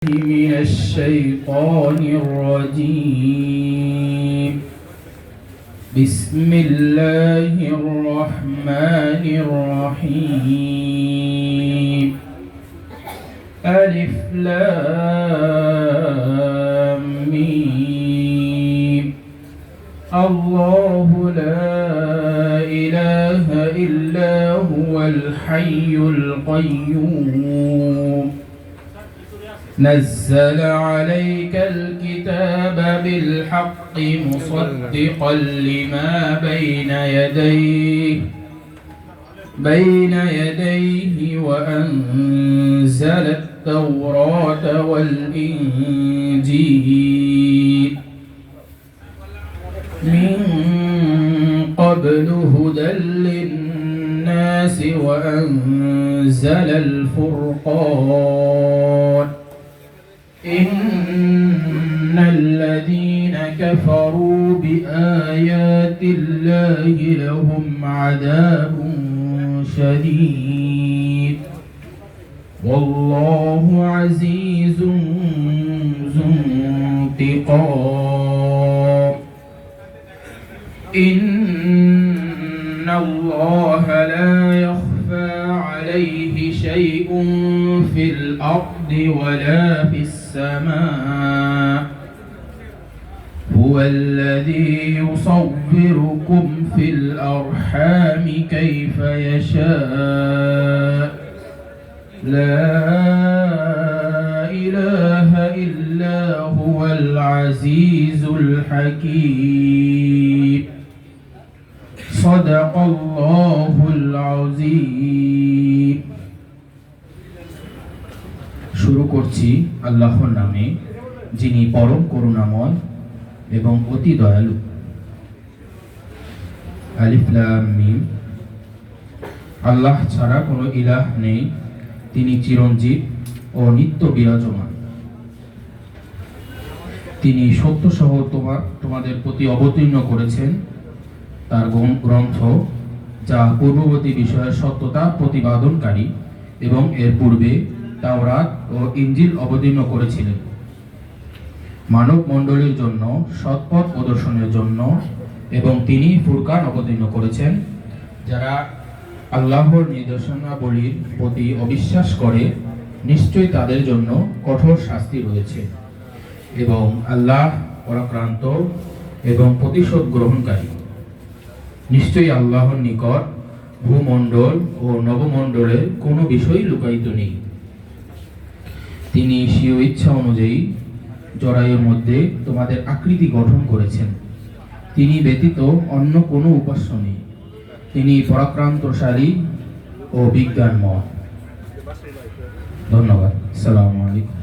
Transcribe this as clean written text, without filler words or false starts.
من الشيطان الرجيم. بسم الله الرحمن الرحيم. ألف لام ميم. الله لا إله إلا هو الحي القيوم. نزل عليك الكتاب بالحق مصدقا لما بين يديه وأنزل التوراة والإنجيل من قبل هدى للناس وأنزل الفرقان. إن الذين كفروا بآيات الله لهم عذاب شديد والله عزيز ذو انتقام. إن الله لا يخفى عليه شيء في الأرض ولا في السماء. هو الذي يصوركم في الأرحام كيف يشاء. لا إله إلا هو العزيز الحكيم. صدق الله العظيم. শুরু করছি আল্লাহর নামে, যিনি পরম করুণাময় এবং অতি দয়ালু। আলিফ লাম মিম। আল্লাহ ছাড়া কোনো ইলাহ নেই, তিনি চিরঞ্জীব ও নিত্য বিরাজমান। তিনি সত্যসহ তোমাদের প্রতি অবতীর্ণ করেছেন তার গ্রন্থ, যা পূর্ববর্তী বিষয়ের সত্যতা প্রতিপাদনকারী, এবং এর পূর্বে তাওরাত ও ইনজিল অবতীর্ণ করেছিলেন মানব মণ্ডলীর জন্য সৎপথ প্রদর্শনের জন্য, এবং তিনি ফুরকান অবতীর্ণ করেছেন যারা আল্লাহর নির্দেশনাবলীর প্রতি অবিশ্বাস করে নিশ্চয়ই তাদের জন্য কঠোর শাস্তি রয়েছে, এবং আল্লাহ পরাক্রান্ত এবং প্রতিশোধ গ্রহণকারী। নিশ্চয়ই আল্লাহর নিকট ভূমণ্ডল ও নবমণ্ডলের কোনো বিষয় লুকায়িত নেই। তিনি স্বীয় ইচ্ছা অনুযায়ী জরায়ুর মধ্যে তোমাদের আকৃতি গঠন করেছেন। তিনি ব্যতীত অন্য কোনো উপাস্য নেই। তিনি পরাক্রান্তশালী ও বিজ্ঞানময়। ধন্যবাদ। আসসালামু আলাইকুম।